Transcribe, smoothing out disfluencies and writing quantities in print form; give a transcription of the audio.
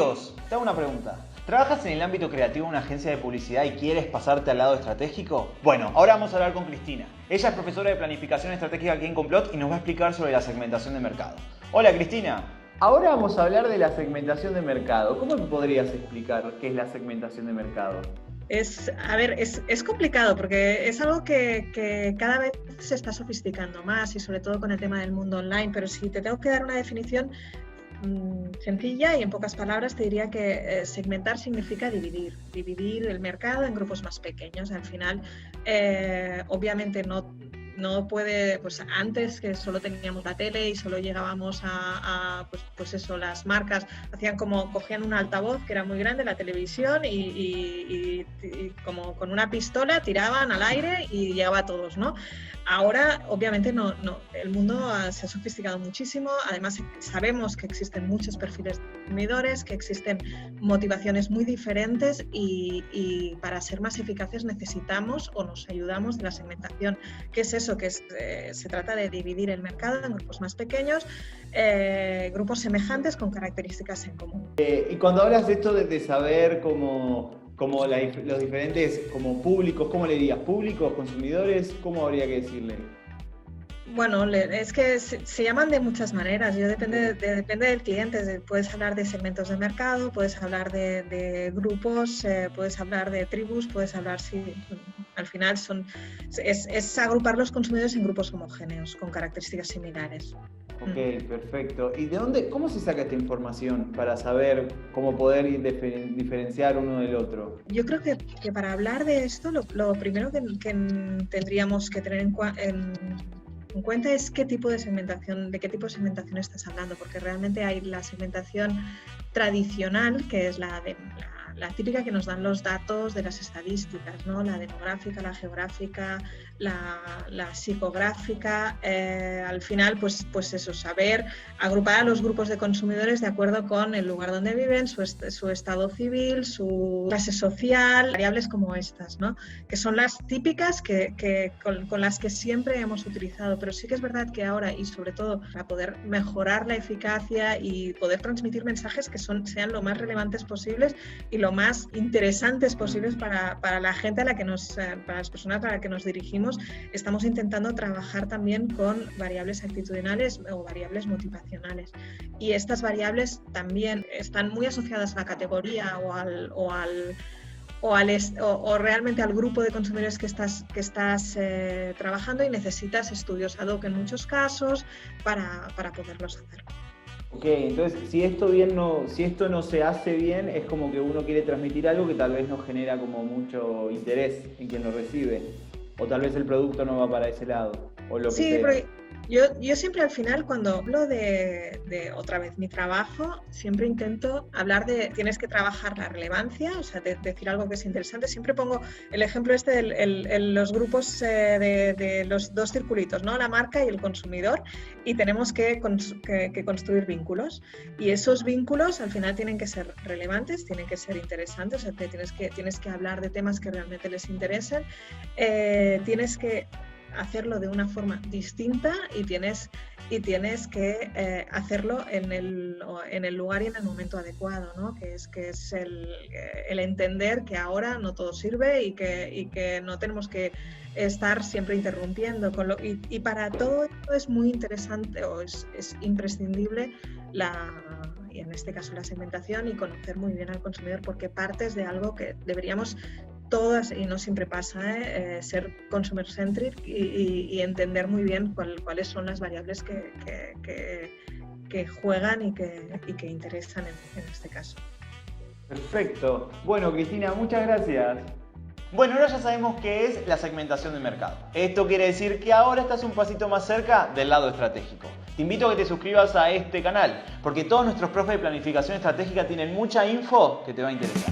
Amigos, te hago una pregunta. ¿Trabajas en el ámbito creativo de una agencia de publicidad y quieres pasarte al lado estratégico? Bueno, ahora vamos a hablar con Cristina. Ella es profesora de planificación estratégica aquí en Complot y nos va a explicar sobre la segmentación de mercado. Hola Cristina. Ahora vamos a hablar de la segmentación de mercado. ¿Cómo me podrías explicar qué es la segmentación de mercado? Es complicado porque es algo que cada vez se está sofisticando más y sobre todo con el tema del mundo online, pero si te tengo que dar una definición sencilla y en pocas palabras te diría que segmentar significa dividir el mercado en grupos más pequeños. Al final, obviamente no puede, pues antes que solo teníamos la tele y solo llegábamos pues eso, las marcas hacían como, cogían un altavoz que era muy grande, la televisión, y como con una pistola tiraban al aire y llegaba a todos, ¿no? Ahora, obviamente, no, el mundo se ha sofisticado muchísimo. Además, sabemos que existen muchos perfiles de consumidores, que existen motivaciones muy diferentes y para ser más eficaces necesitamos o nos ayudamos de la segmentación. ¿Qué es eso? Que se trata de dividir el mercado en grupos más pequeños, grupos semejantes con características en común. Y cuando hablas de esto de saber cómo los diferentes como públicos, ¿cómo le dirías? ¿Públicos, consumidores? ¿Cómo habría que decirle? Bueno, es que se llaman de muchas maneras. Depende del cliente. Puedes hablar de segmentos de mercado, puedes hablar de grupos, puedes hablar de tribus, puedes hablar, sí, al final es agrupar los consumidores en grupos homogéneos con características similares. Ok, perfecto. ¿Y cómo se saca esta información para saber cómo poder diferenciar uno del otro? Yo creo que para hablar de esto, lo primero que tendríamos que tener en cuenta es de qué tipo de segmentación estás hablando, porque realmente hay la segmentación tradicional, que es la típica que nos dan los datos de las estadísticas, ¿no? La demográfica, la geográfica, la psicográfica. Al final, pues eso, saber agrupar a los grupos de consumidores de acuerdo con el lugar donde viven, su estado civil, su clase social, variables como estas, ¿no? Que son las típicas con las que siempre hemos utilizado. Pero sí que es verdad que ahora, y sobre todo para poder mejorar la eficacia y poder transmitir mensajes que sean lo más relevantes posibles y lo más interesantes posibles para la gente para las personas a las que nos dirigimos, estamos intentando trabajar también con variables actitudinales o variables motivacionales. Y estas variables también están muy asociadas a la categoría o realmente al grupo de consumidores que estás trabajando, y necesitas estudios ad hoc en muchos casos para poderlos hacer. Ok, entonces si esto no se hace bien, es como que uno quiere transmitir algo que tal vez no genera como mucho interés en quien lo recibe, o tal vez el producto no va para ese lado, o lo que sea. Porque yo siempre al final, cuando hablo de otra vez mi trabajo, siempre intento hablar tienes que trabajar la relevancia, o sea, decir algo que es interesante. Siempre pongo el ejemplo de los grupos de los dos circulitos, ¿no? La marca y el consumidor, y tenemos que construir vínculos. Y esos vínculos al final tienen que ser relevantes, tienen que ser interesantes, o sea, tienes que hablar de temas que realmente les interesen, tienes que hacerlo de una forma distinta y tienes que hacerlo en el lugar y en el momento adecuado, ¿no? Que es el entender que ahora no todo sirve y que no tenemos que estar siempre interrumpiendo. Y para todo esto es muy interesante o es imprescindible y en este caso la segmentación, y conocer muy bien al consumidor, porque partes de algo que deberíamos todas, y no siempre pasa, ser consumer-centric y entender muy bien cuáles son las variables que juegan y que interesan en este caso. Perfecto. Bueno, Cristina, muchas gracias. Bueno, ahora ya sabemos qué es la segmentación de mercado. Esto quiere decir que ahora estás un pasito más cerca del lado estratégico. Te invito a que te suscribas a este canal, porque todos nuestros profes de planificación estratégica tienen mucha info que te va a interesar.